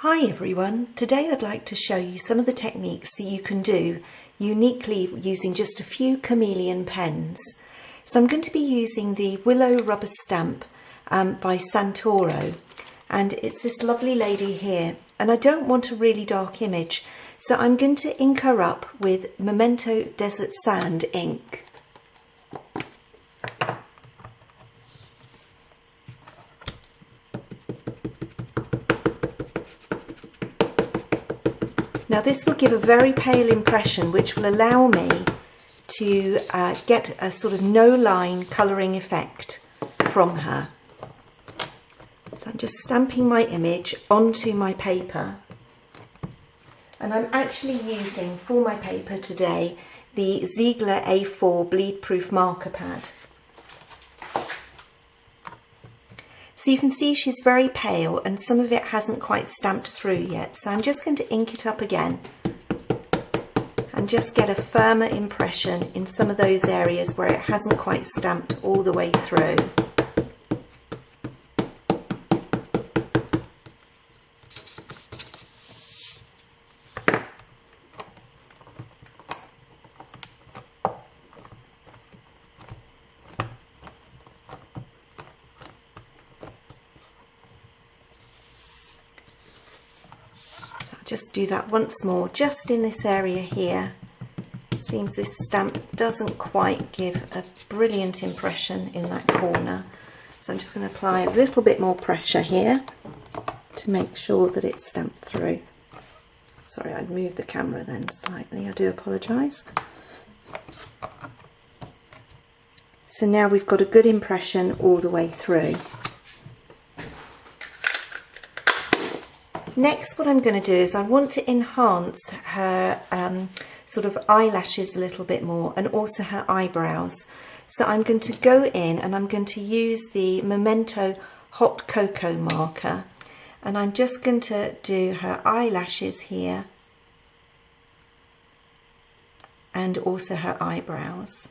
Hi everyone, today I'd like to show you some of the techniques that you can do uniquely using just a few Chameleon pens. So I'm going to be using the Willow Rubber Stamp by Santoro, and it's this lovely lady here, and I don't want a really dark image, so I'm going to ink her up with Memento Desert Sand ink. Now this will give a very pale impression which will allow me to get a sort of no line colouring effect from her. So I'm just stamping my image onto my paper, and I'm actually using for my paper today the Ziegler A4 bleed proof marker pad. So you can see she's very pale and some of it hasn't quite stamped through yet. So I'm just going to ink it up again and just get a firmer impression in some of those areas where it hasn't quite stamped all the way through. So I'll just do that once more, just in this area here. It seems this stamp doesn't quite give a brilliant impression in that corner. So I'm just going to apply a little bit more pressure here to make sure that it's stamped through. Sorry, I'd moved the camera then slightly, I do apologise. So now we've got a good impression all the way through. Next, what I'm going to do is I want to enhance her sort of eyelashes a little bit more, and also her eyebrows. So I'm going to go in and I'm going to use the Memento Hot Cocoa marker, and I'm just going to do her eyelashes here and also her eyebrows,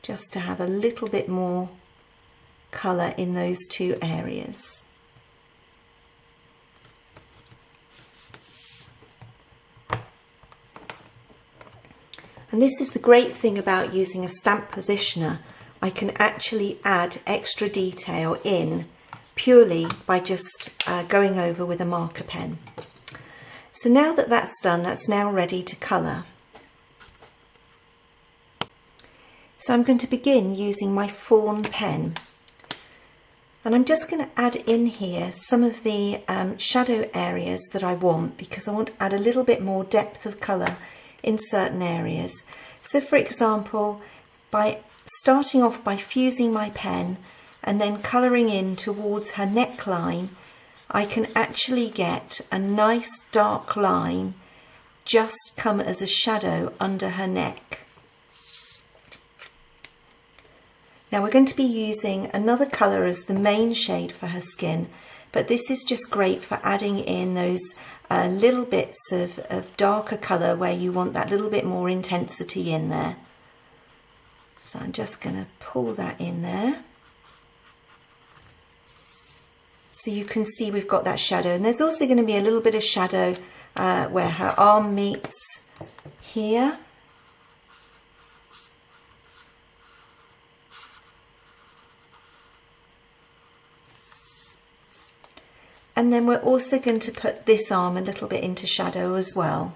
just to have a little bit more colour in those two areas. And this is the great thing about using a stamp positioner. I can actually add extra detail in purely by just going over with a marker pen. So now that that's done, that's now ready to colour. So I'm going to begin using my fawn pen. And I'm just going to add in here some of the shadow areas that I want, because I want to add a little bit more depth of colour in certain areas. So for example, by starting off by fusing my pen and then colouring in towards her neckline, I can actually get a nice dark line just come as a shadow under her neck. Now we're going to be using another colour as the main shade for her skin, but this is just great for adding in those little bits of darker colour where you want that little bit more intensity in there. So I'm just going to pull that in there. So you can see we've got that shadow, and there's also going to be a little bit of shadow where her arm meets here. And then we're also going to put this arm a little bit into shadow as well.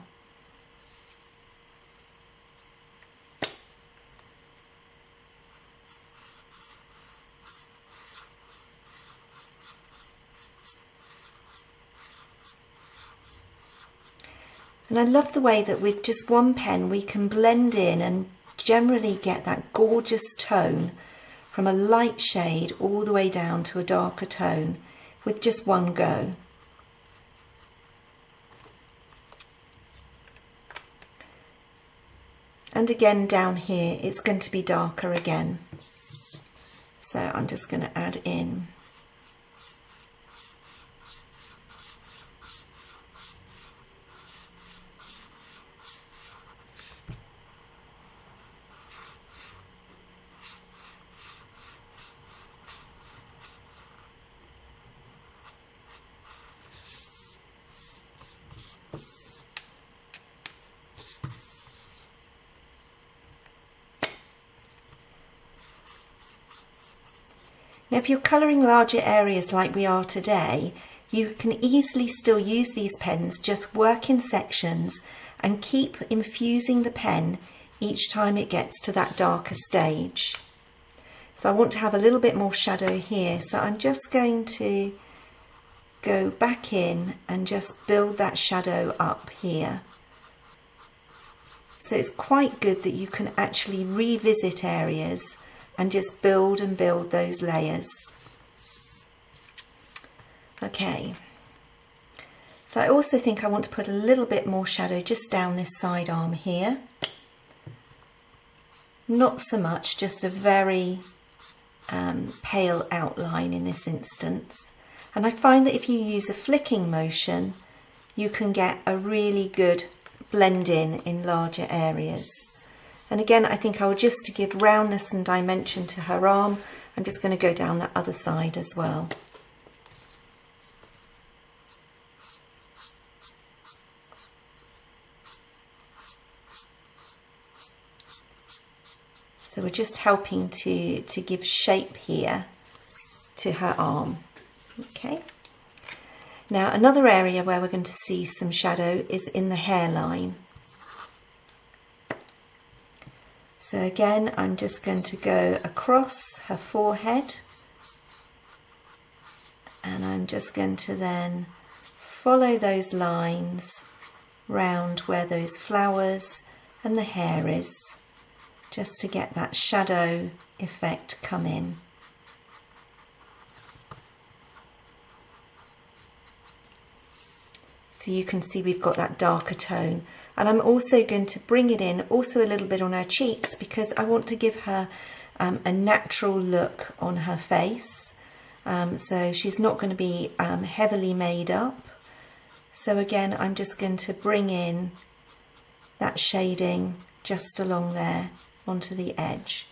And I love the way that with just one pen we can blend in and generally get that gorgeous tone from a light shade all the way down to a darker tone with just one go. And again down here it's going to be darker again. So I'm just going to add in. Now, if you're colouring larger areas like we are today, you can easily still use these pens, just work in sections and keep infusing the pen each time it gets to that darker stage. So I want to have a little bit more shadow here, so I'm just going to go back in and just build that shadow up here. So it's quite good that you can actually revisit areas and just build and build those layers. Okay, so I also think I want to put a little bit more shadow just down this side arm here. Not so much, just a very pale outline in this instance. And I find that if you use a flicking motion, you can get a really good blend in larger areas. And again, I think I will, just to give roundness and dimension to her arm, I'm just going to go down the other side as well. So we're just helping to give shape here to her arm. Okay. Now another area where we're going to see some shadow is in the hairline. So again, I'm just going to go across her forehead, and I'm just going to then follow those lines round where those flowers and the hair is, just to get that shadow effect come in. So you can see we've got that darker tone, and I'm also going to bring it in also a little bit on her cheeks, because I want to give her a natural look on her face. So she's not going to be heavily made up. So again, I'm just going to bring in that shading just along there onto the edge,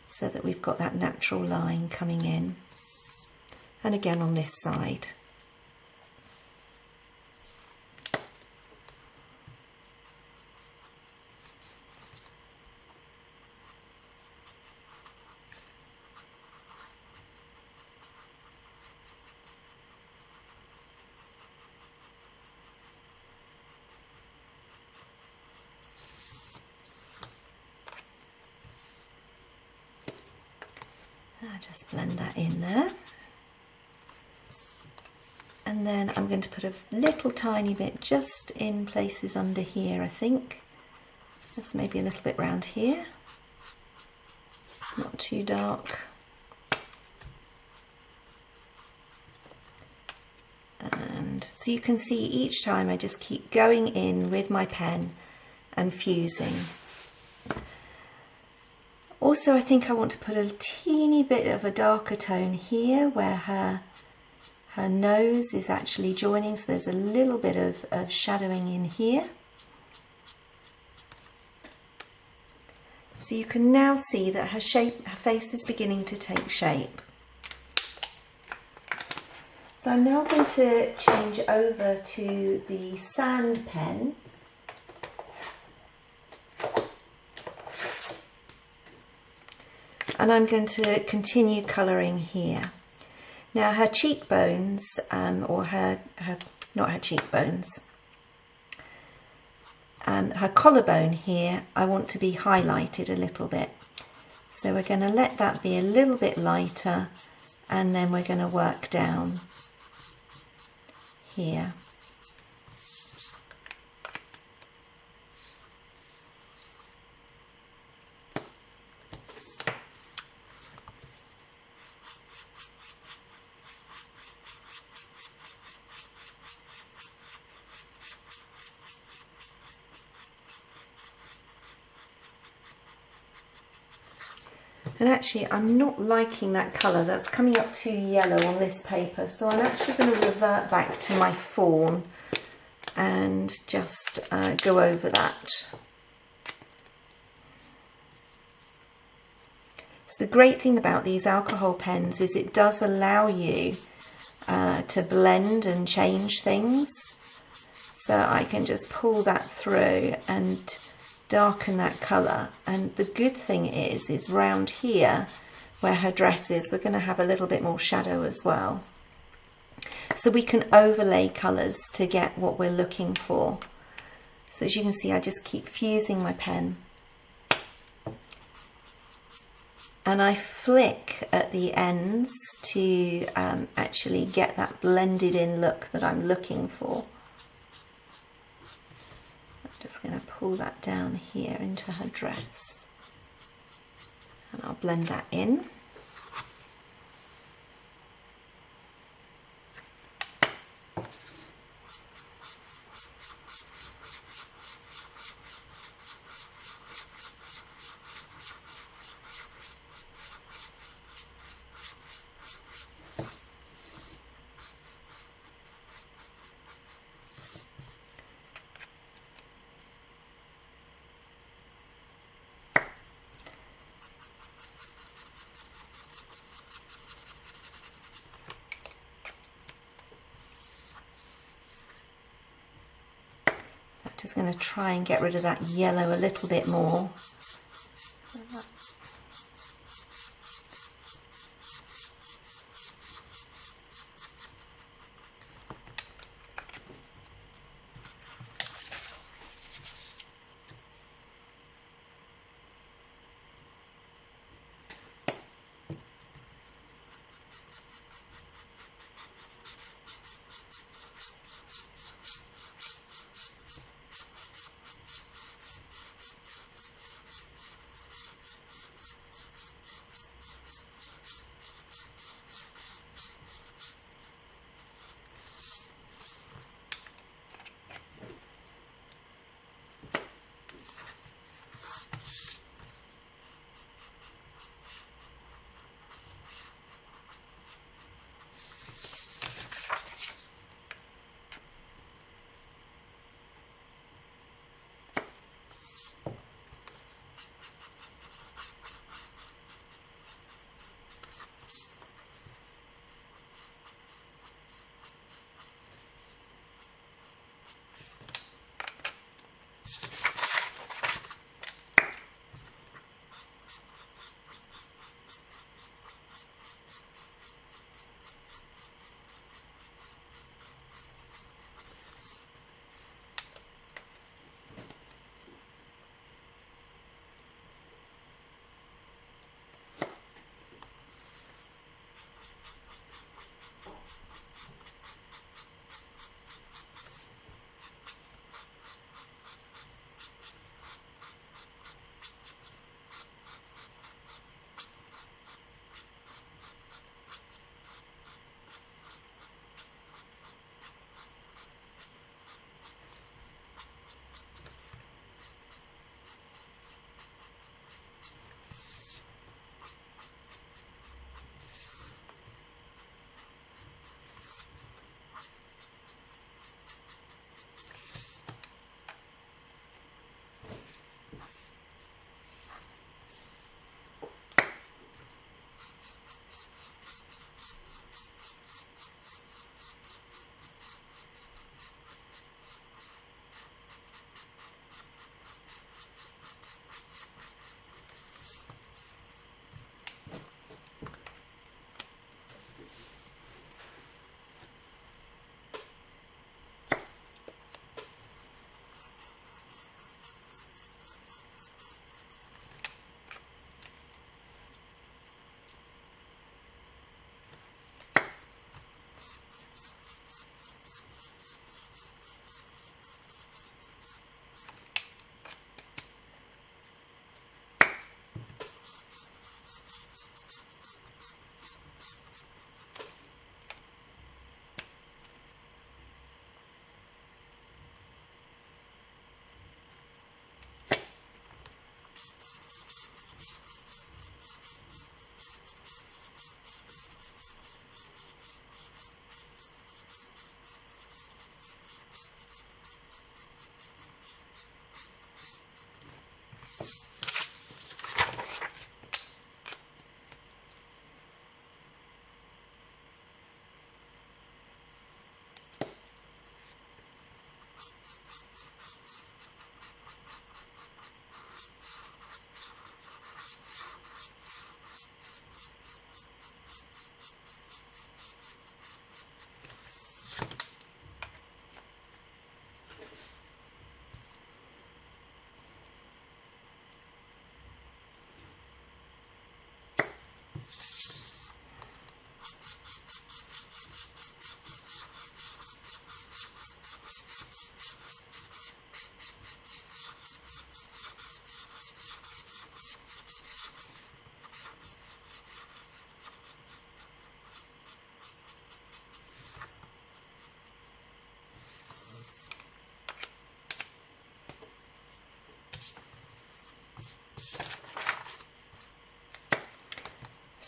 so that we've got that natural line coming in. And again on this side. I'll just blend that in there. And then I'm going to put a little tiny bit just in places under here, I think. Just maybe a little bit round here. Not too dark. And so you can see each time I just keep going in with my pen and fusing. Also, I think I want to put a teeny bit of a darker tone here where her nose is actually joining, so there's a little bit of shadowing in here. So you can now see that her face is beginning to take shape. So I'm now going to change over to the sand pen. And I'm going to continue colouring here. Now her cheekbones, or not her cheekbones, her collarbone here, I want to be highlighted a little bit. So we're going to let that be a little bit lighter, and then we're going to work down here. And actually, I'm not liking that colour. That's coming up too yellow on this paper. So I'm actually going to revert back to my fawn and just go over that. So the great thing about these alcohol pens is it does allow you to blend and change things. So I can just pull that through and darken that colour, and the good thing is round here where her dress is, we're going to have a little bit more shadow as well. So we can overlay colours to get what we're looking for. So as you can see, I just keep fusing my pen. And I flick at the ends to actually get that blended in look that I'm looking for. I'm just going to pull that down here into her dress. And I'll blend that in. Just going to try and get rid of that yellow a little bit more.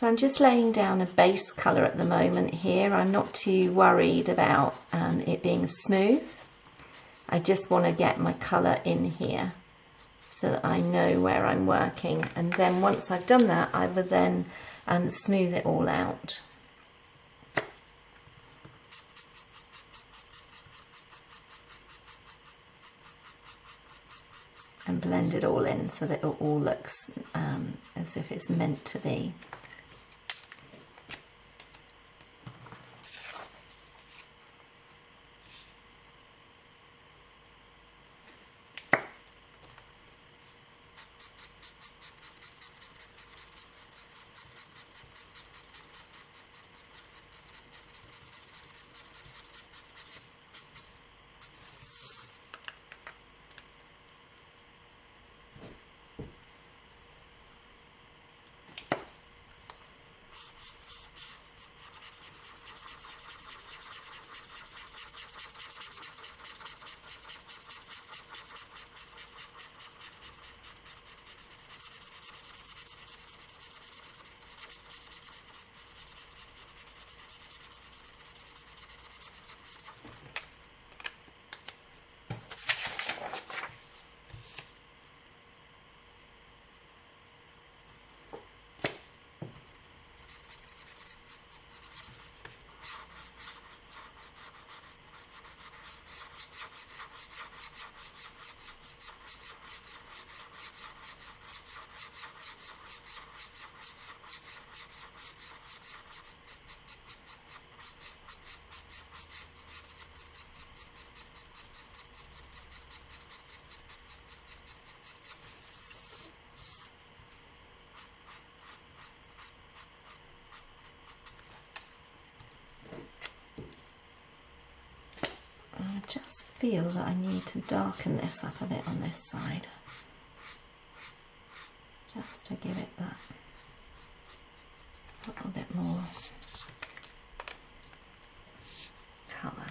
So I'm just laying down a base colour at the moment here. I'm not too worried about it being smooth. I just want to get my colour in here so that I know where I'm working. And then once I've done that, I will then smooth it all out. And blend it all in so that it all looks as if it's meant to be. I just feel that I need to darken this up a bit on this side, just to give it that little bit more colour.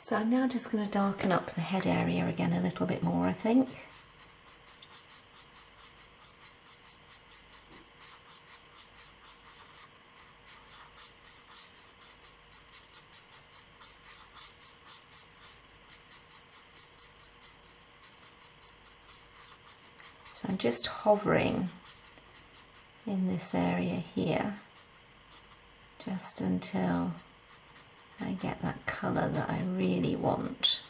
So I'm now just going to darken up the head area again a little bit more, I think. So I'm just hovering in this area here, just until I get that colour that I really want.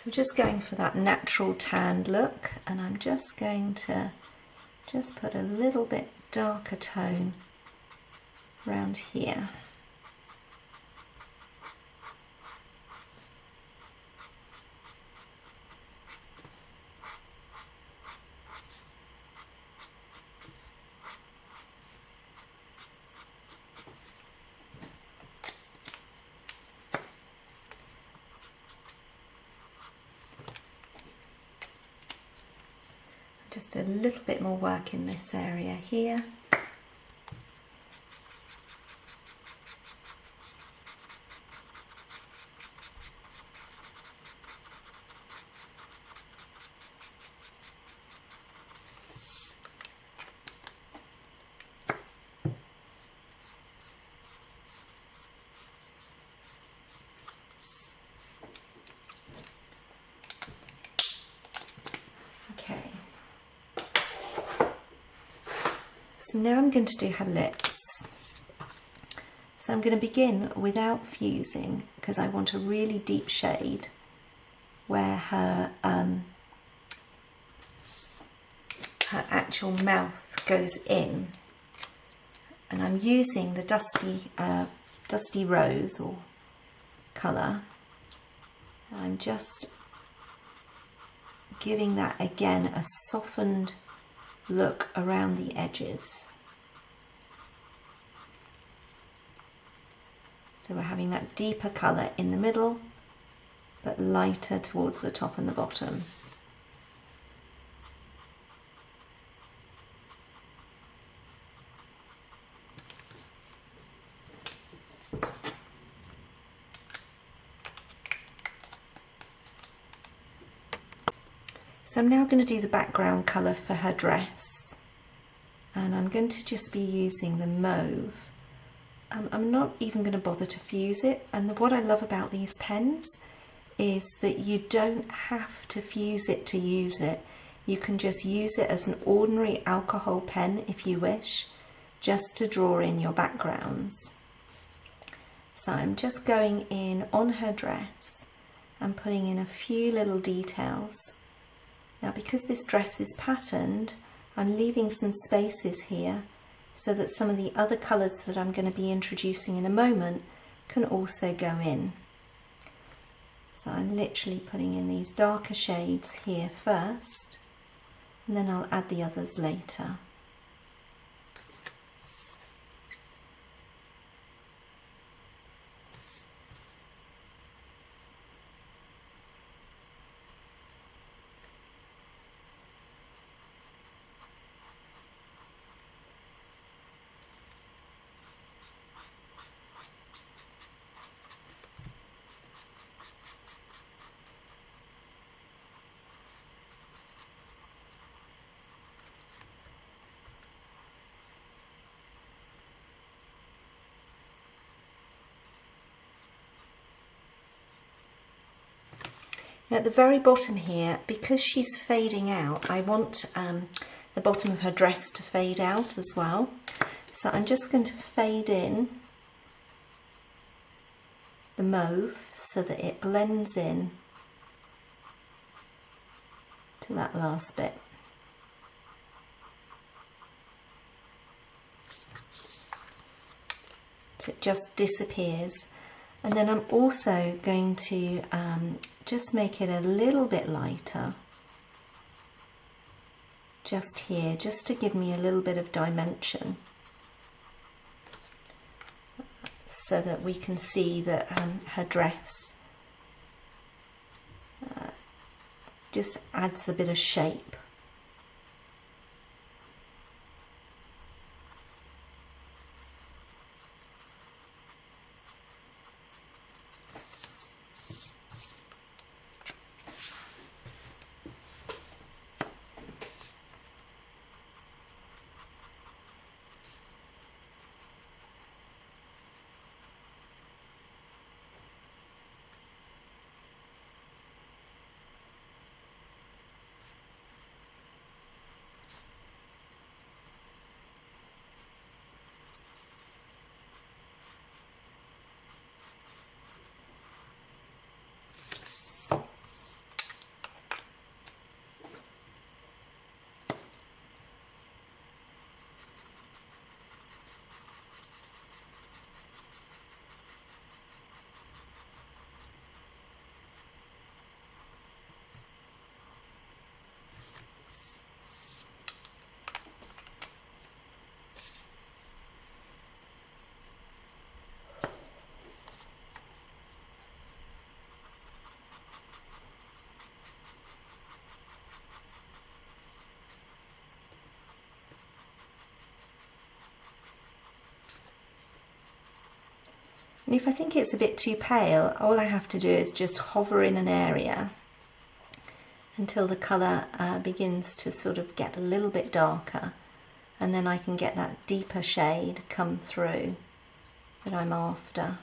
So just going for that natural tanned look, and I'm just going to just put a little bit darker tone around here. Just a little bit more work in this area here. So now I'm going to do her lips. So I'm going to begin without fusing because I want a really deep shade where her actual mouth goes in. And I'm using the dusty rose or colour. I'm just giving that again a softened look around the edges. So we're having that deeper colour in the middle, but lighter towards the top and the bottom. So I'm now going to do the background colour for her dress, and I'm going to just be using the mauve. I'm not even going to bother to fuse it, and what I love about these pens is that you don't have to fuse it to use it. You can just use it as an ordinary alcohol pen if you wish, just to draw in your backgrounds. So I'm just going in on her dress and putting in a few little details. Now, because this dress is patterned, I'm leaving some spaces here so that some of the other colours that I'm going to be introducing in a moment can also go in. So I'm literally putting in these darker shades here first, and then I'll add the others later. Now at the very bottom here, because she's fading out, I want the bottom of her dress to fade out as well. So I'm just going to fade in the mauve so that it blends in to that last bit. So it just disappears. And then I'm also going to just make it a little bit lighter just here, just to give me a little bit of dimension so that we can see that her dress just adds a bit of shape. And if I think it's a bit too pale, all I have to do is just hover in an area until the colour begins to sort of get a little bit darker, and then I can get that deeper shade come through that I'm after.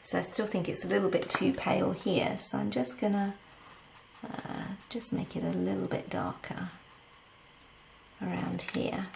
So I still think it's a little bit too pale here, so I'm just gonna just make it a little bit darker around here.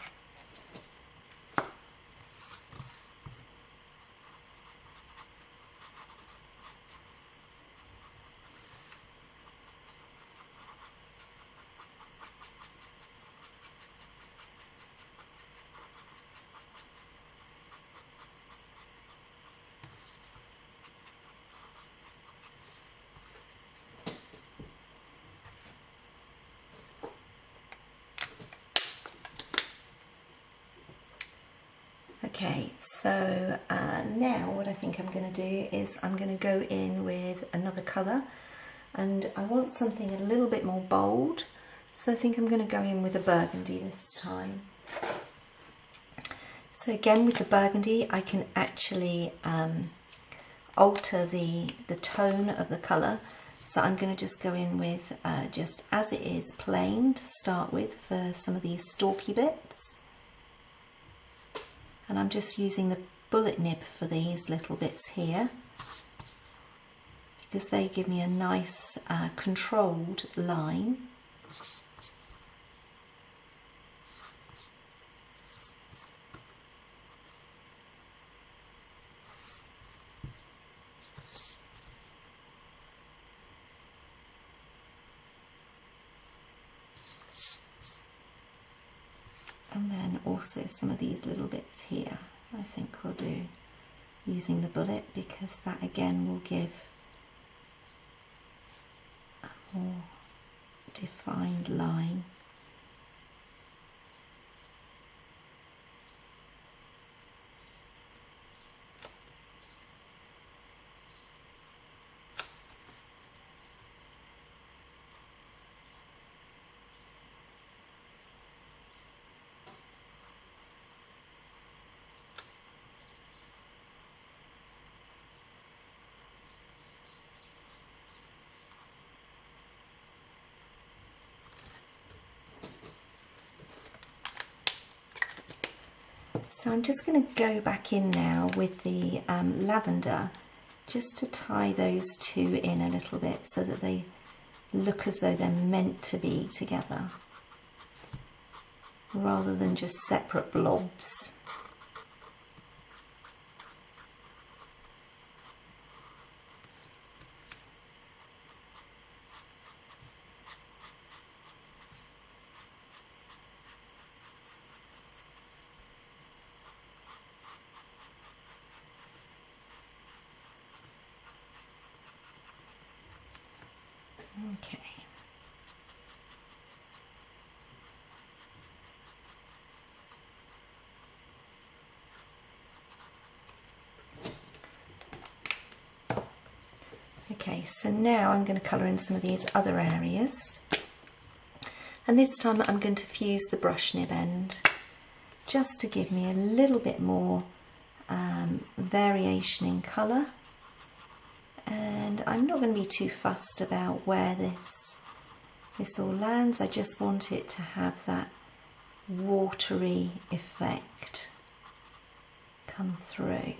Okay, so now what I think I'm going to do is I'm going to go in with another colour, and I want something a little bit more bold, so I think I'm going to go in with a burgundy this time. So again, with the burgundy I can actually alter the tone of the colour, so I'm going to just go in with just as it is, plain to start with for some of these stalky bits. And I'm just using the bullet nib for these little bits here because they give me a nice controlled line. And then also some of these little bits here I think we'll do using the bullet, because that again will give a more defined line. So I'm just going to go back in now with the lavender, just to tie those two in a little bit so that they look as though they're meant to be together, rather than just separate blobs. Okay. Okay, so now I'm going to colour in some of these other areas, and this time I'm going to fuse the brush nib end just to give me a little bit more variation in colour. And I'm not going to be too fussed about where this all lands. I just want it to have that watery effect come through.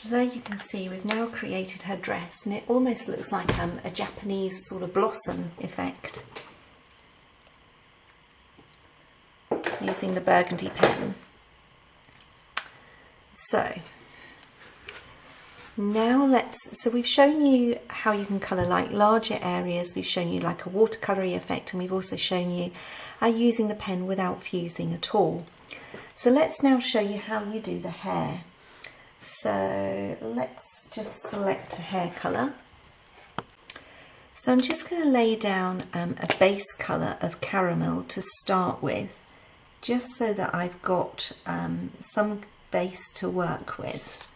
So there you can see we've now created her dress, and it almost looks like a Japanese sort of blossom effect using the burgundy pen. So now so we've shown you how you can colour like larger areas, we've shown you like a watercolour effect, and we've also shown you using the pen without fusing at all. So let's now show you how you do the hair. So let's just select a hair colour. So I'm just going to lay down a base colour of caramel to start with, just so that I've got some base to work with.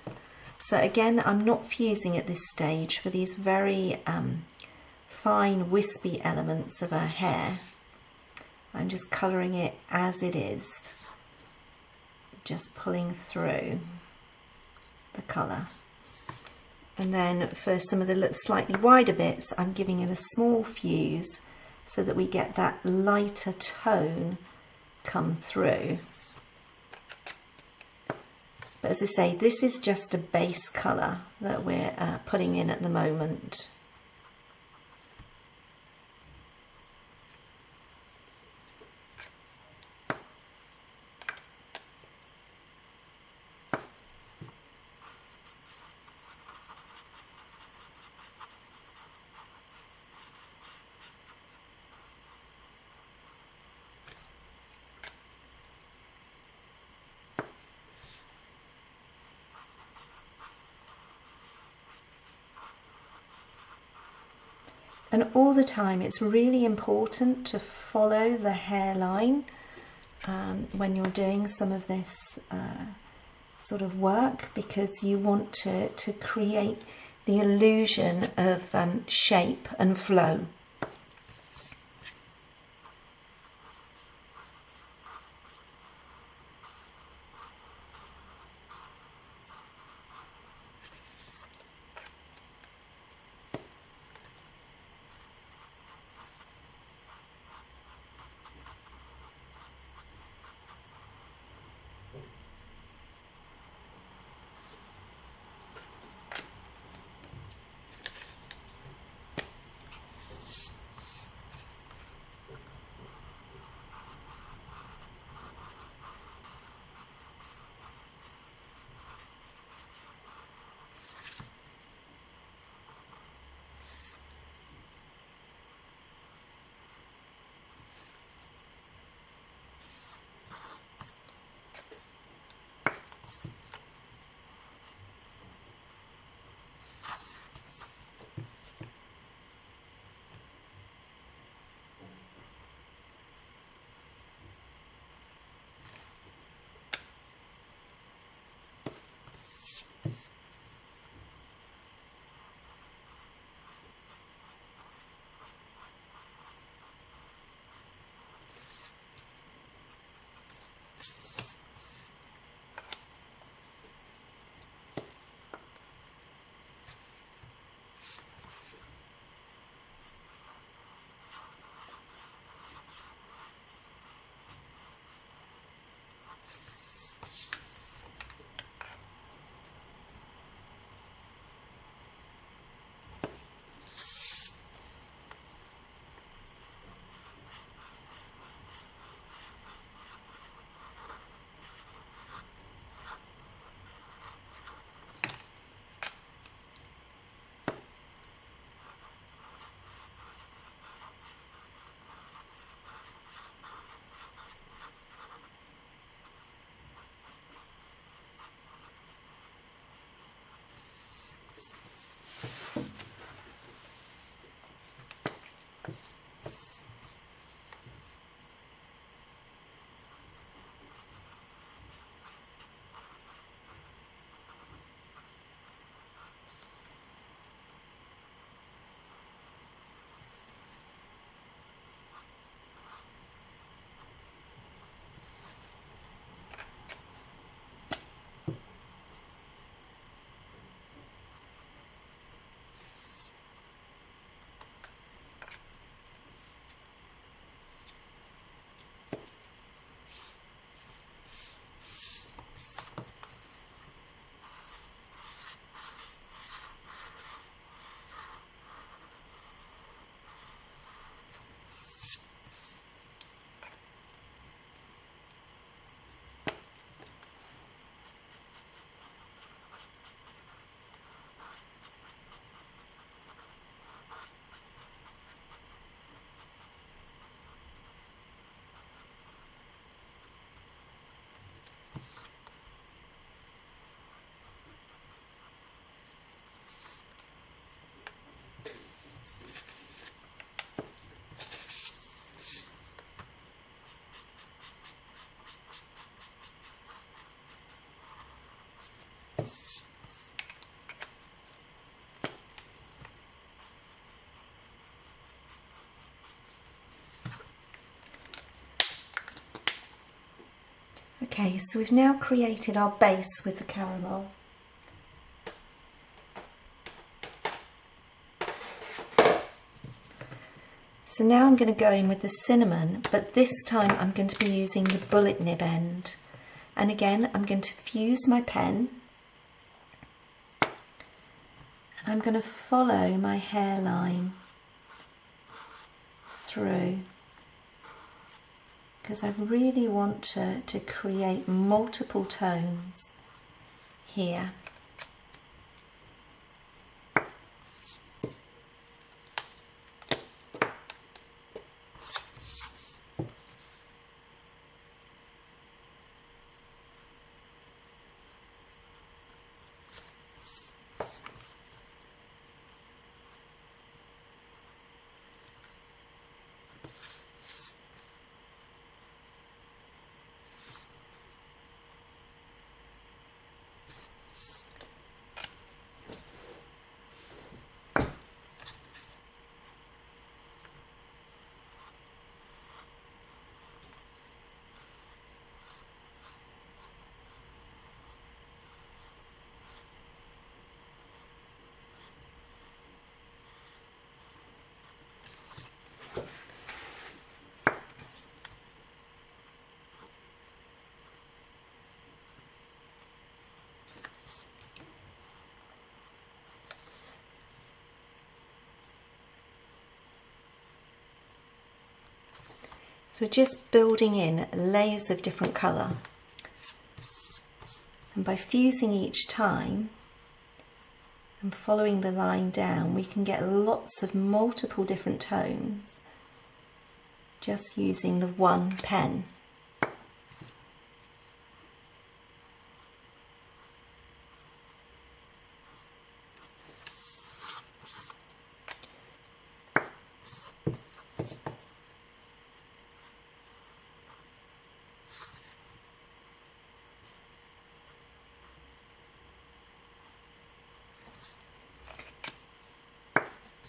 So again, I'm not fusing at this stage for these very fine wispy elements of our hair. I'm just colouring it as it is, just pulling through the colour. And then for some of the slightly wider bits, I'm giving it a small fuse so that we get that lighter tone come through. But as I say, this is just a base colour that we're putting in at the moment. And all the time, it's really important to follow the hairline when you're doing some of this sort of work, because you want to create the illusion of shape and flow. Okay, so we've now created our base with the caramel. So now I'm going to go in with the cinnamon, but this time I'm going to be using the bullet nib end. And again, I'm going to fuse my pen. And I'm going to follow my hairline through, because I really want to create multiple tones here. So we're just building in layers of different colour, and by fusing each time and following the line down, we can get lots of multiple different tones just using the one pen.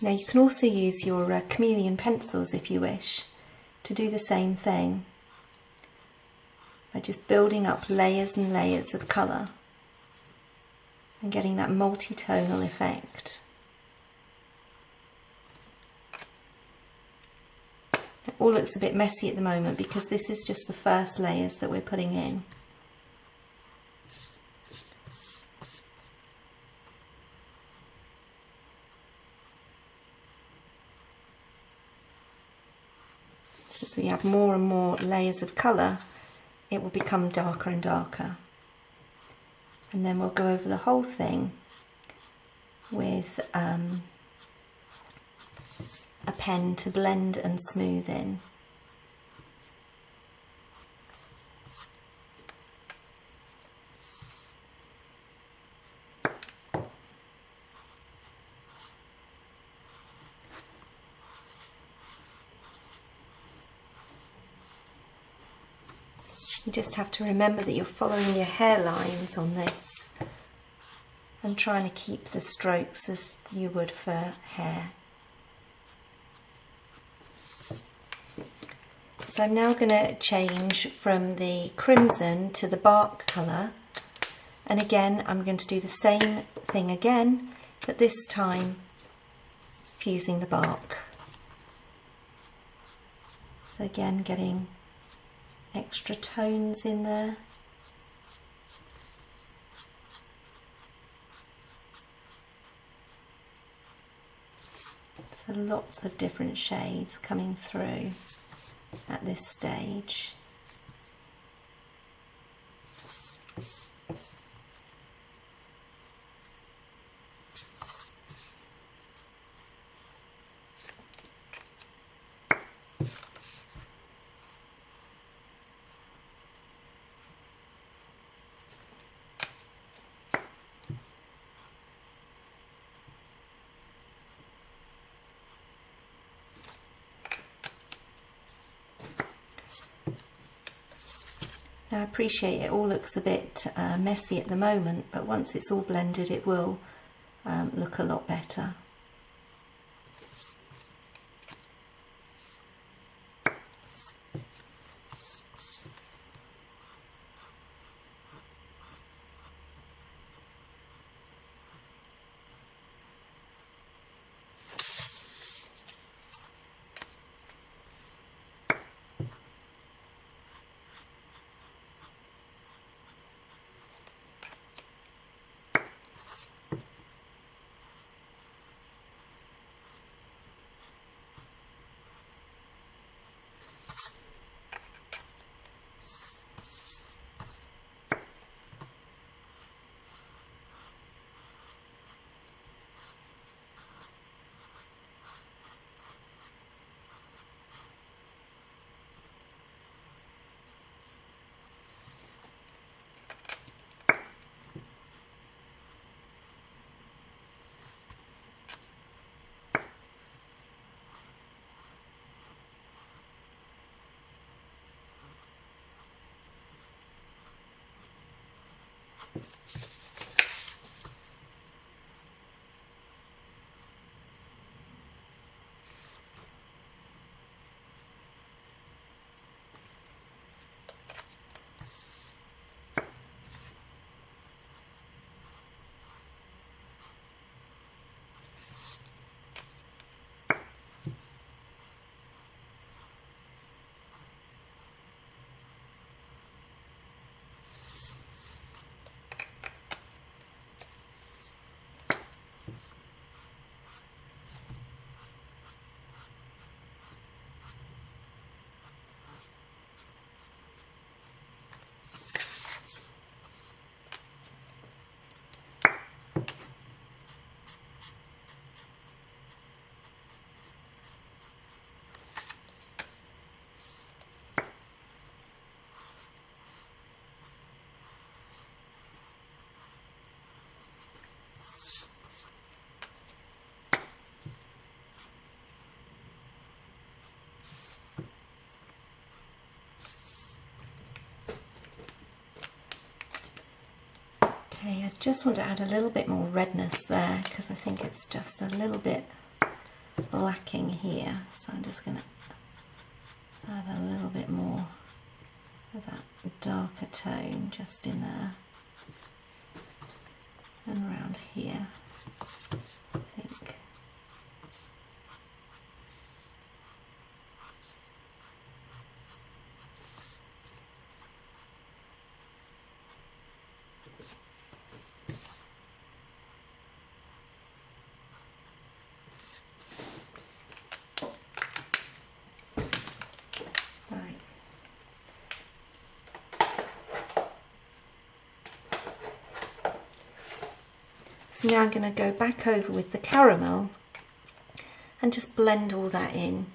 Now you can also use your Chameleon pencils if you wish to do the same thing by just building up layers and layers of colour and getting that multi-tonal effect. It all looks a bit messy at the moment because this is just the first layers that we're putting in. So you have more and more layers of colour, it will become darker and darker. And then we'll go over the whole thing with a pen to blend and smooth in. You just have to remember that you're following your hairlines on this and trying to keep the strokes as you would for hair. So I'm now going to change from the crimson to the bark colour, and again I'm going to do the same thing again, but this time fusing the bark. So again getting extra tones in there. So lots of different shades coming through at this stage. Now I appreciate it all looks a bit messy at the moment, but once it's all blended it will look a lot better. Okay, I just want to add a little bit more redness there because I think it's just a little bit lacking here. So I'm just going to add a little bit more of that darker tone just in there and around here, I think. So now I'm going to go back over with the caramel and just blend all that in.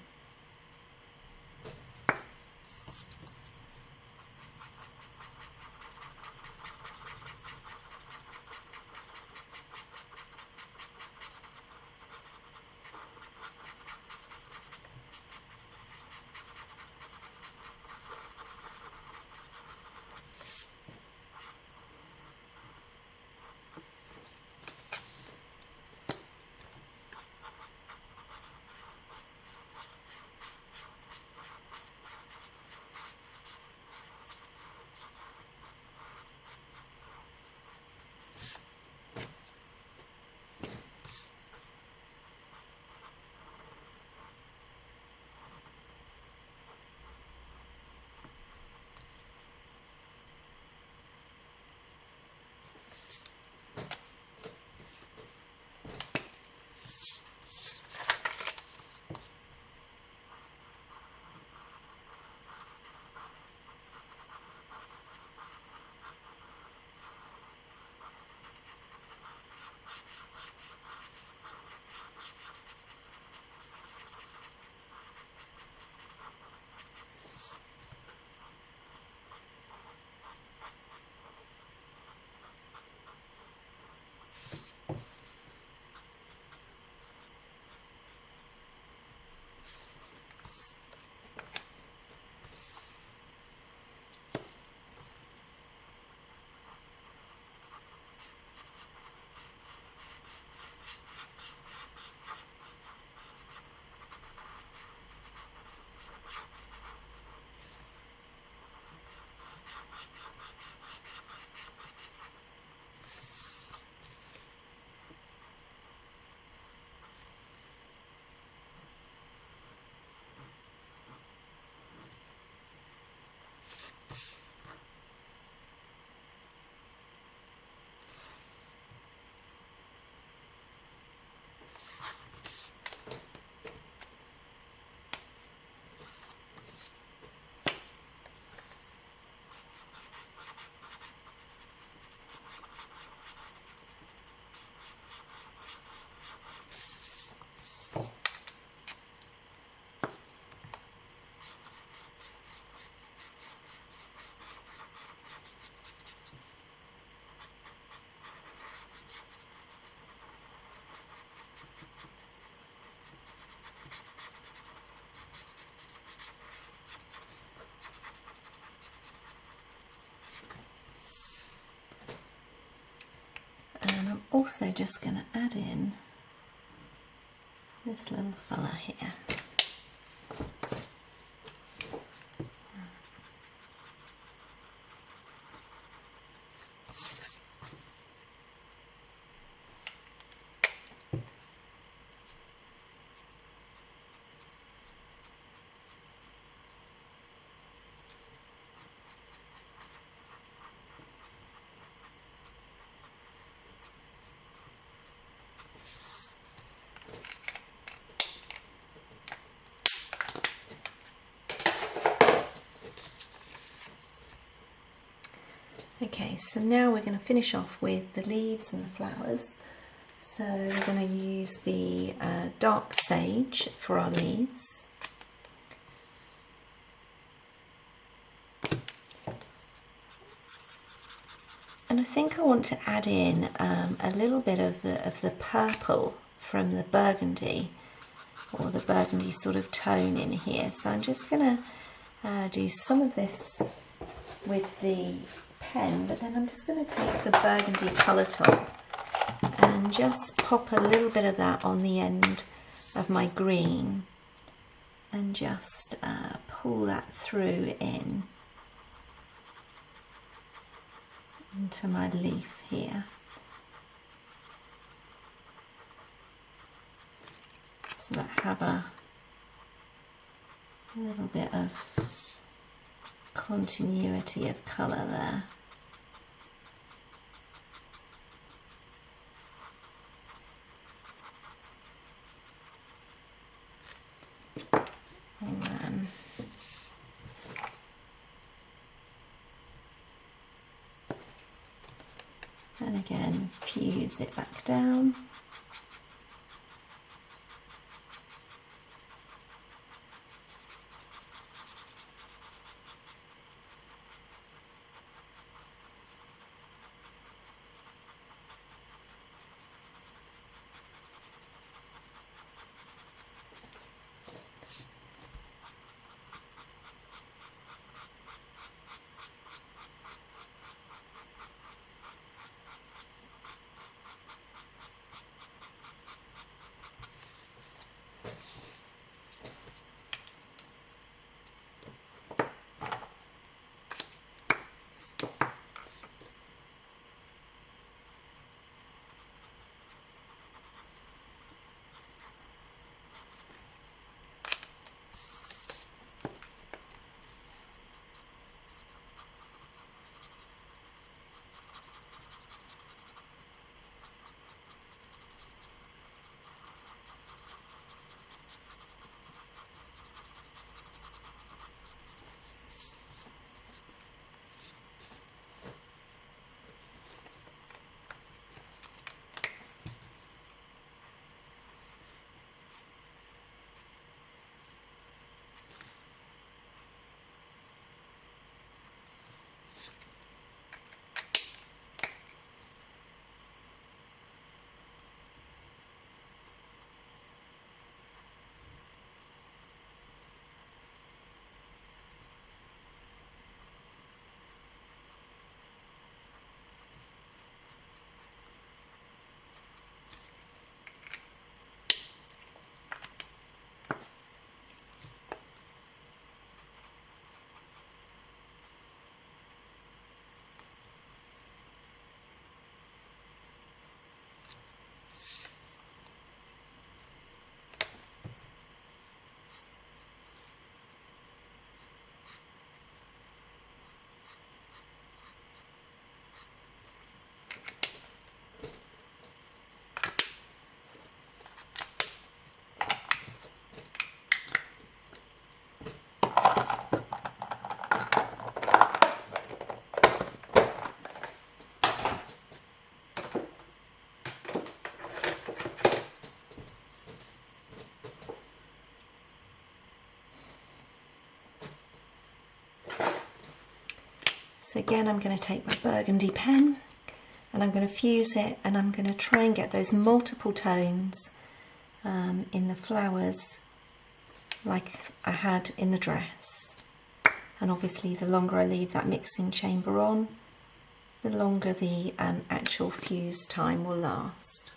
And I'm also just going to add in this little fella here. Okay, so now we're going to finish off with the leaves and the flowers. So we're going to use the dark sage for our leaves. And I think I want to add in a little bit of the purple from the burgundy, or the burgundy sort of tone in here. So I'm just going to do some of this with the pen, but then I'm just going to take the burgundy colour top and just pop a little bit of that on the end of my green and just pull that through into my leaf here. So that I have a little bit of continuity of colour there. And again, fuse it back down. So again, I'm going to take my burgundy pen and I'm going to fuse it, and I'm going to try and get those multiple tones in the flowers like I had in the dress. And obviously the longer I leave that mixing chamber on, the longer the actual fuse time will last.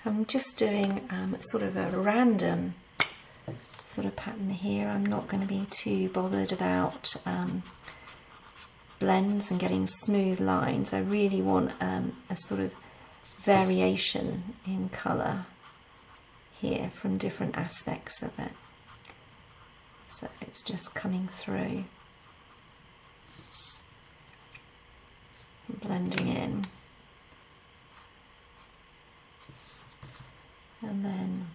I'm just doing sort of a random sort of pattern here. I'm not going to be too bothered about blends and getting smooth lines. I really want a sort of variation in colour here from different aspects of it. So it's just coming through and blending in. And then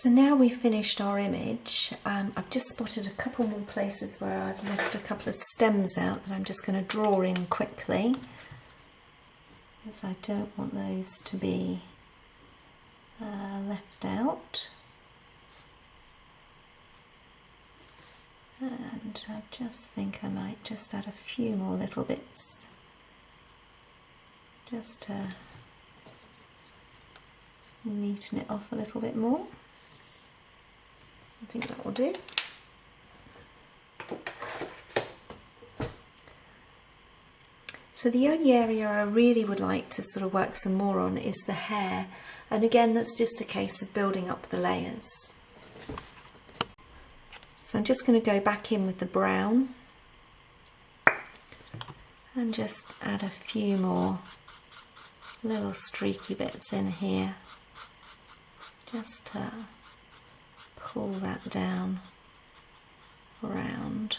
So now we've finished our image. I've just spotted a couple more places where I've left a couple of stems out that I'm just going to draw in quickly, because I don't want those to be left out. And I just think I might just add a few more little bits just to neaten it off a little bit more. I think that will do. So the only area I really would like to sort of work some more on is the hair, and again that's just a case of building up the layers. So I'm just going to go back in with the brown and just add a few more little streaky bits in here, just to pull that down around.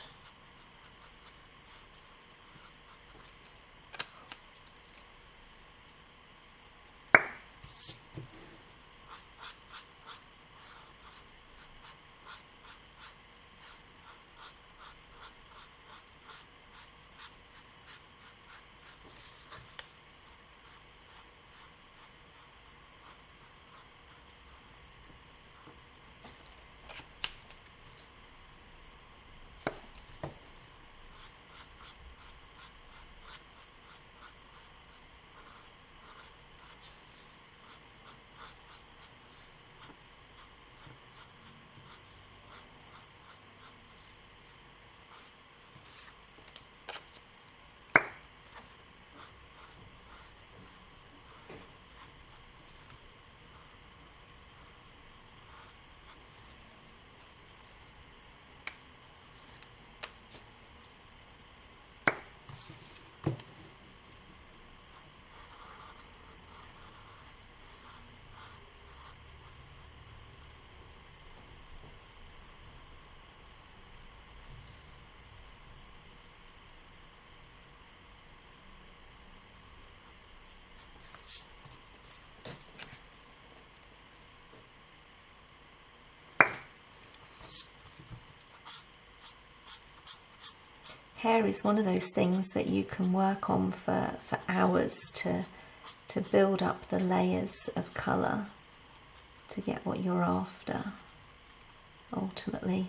Hair is one of those things that you can work on for hours to build up the layers of colour to get what you're after ultimately.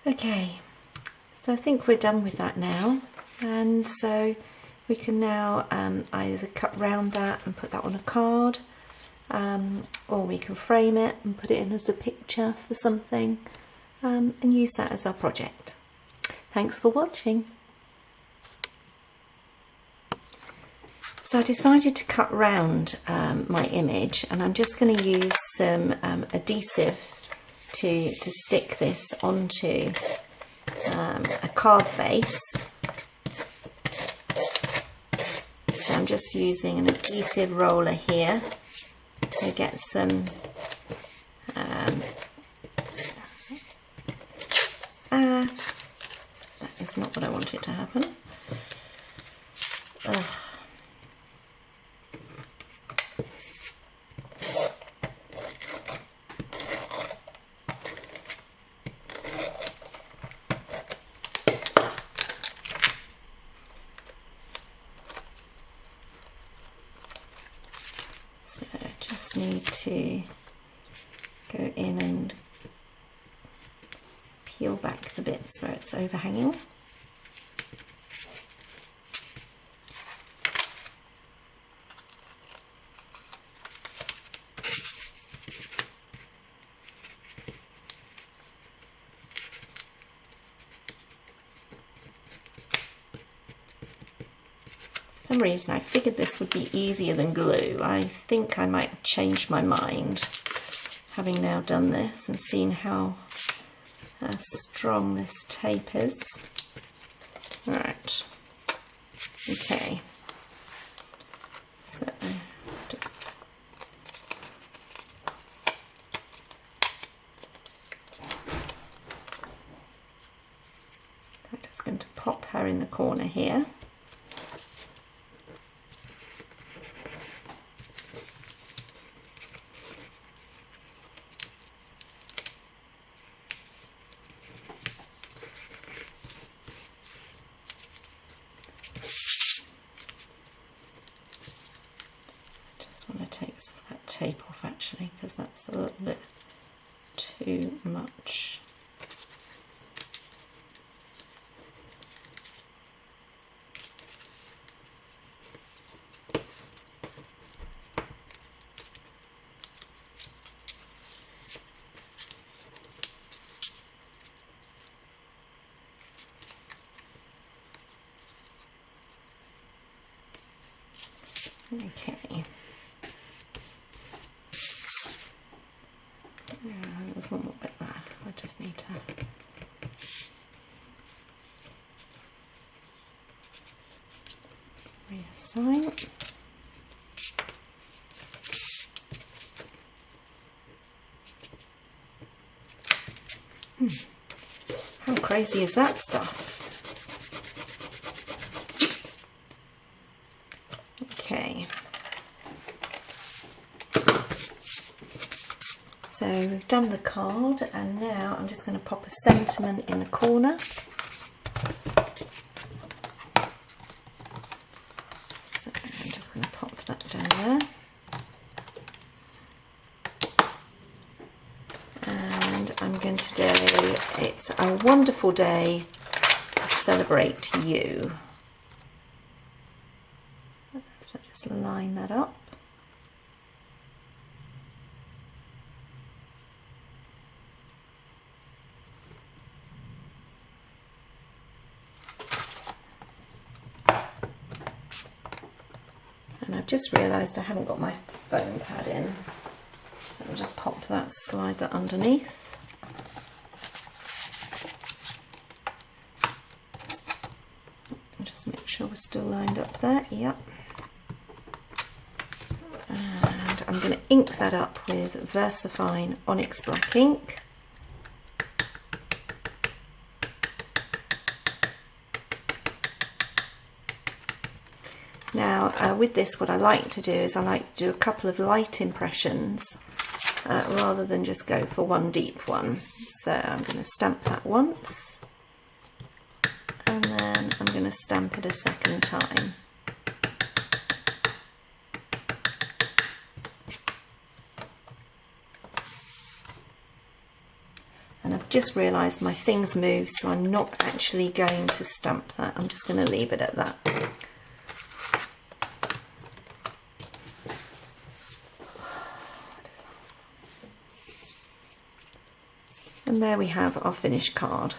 Okay, so I think we're done with that now, and so we can now either cut round that and put that on a card, or we can frame it and put it in as a picture for something, and use that as our project. Thanks for watching. So I decided to cut round my image, and I'm just going to use some adhesive to stick this onto a card base. So I'm just using an adhesive roller here to get some that is not what I wanted to happen. Ugh. So I just need to go in and peel back the bits where it's overhanging. For some reason I figured this would be easier than glue. I think I might change my mind, having now done this and seen how strong this tape is. Alright, okay, so just I'm just going to pop her in the corner here. Want to take some of that tape off actually, because that's a little bit too much. Okay. There's one more bit there. I just need to reassign. How crazy is that stuff? Okay. So we've done the card, and now I'm just going to pop a sentiment in the corner. So I'm just going to pop that down there. And I'm going to do, it's a wonderful day to celebrate you. So just line that up. And I've just realised I haven't got my foam pad in, so I'll just pop that, slide that underneath. And just make sure we're still lined up there, yep. And I'm going to ink that up with VersaFine Onyx Black ink. Now with this, what I like to do is I like to do a couple of light impressions rather than just go for one deep one. So I'm going to stamp that once, and then I'm going to stamp it a second time. I've just realised my things moved, so I'm not actually going to stamp that. I'm just going to leave it at that. And there we have our finished card.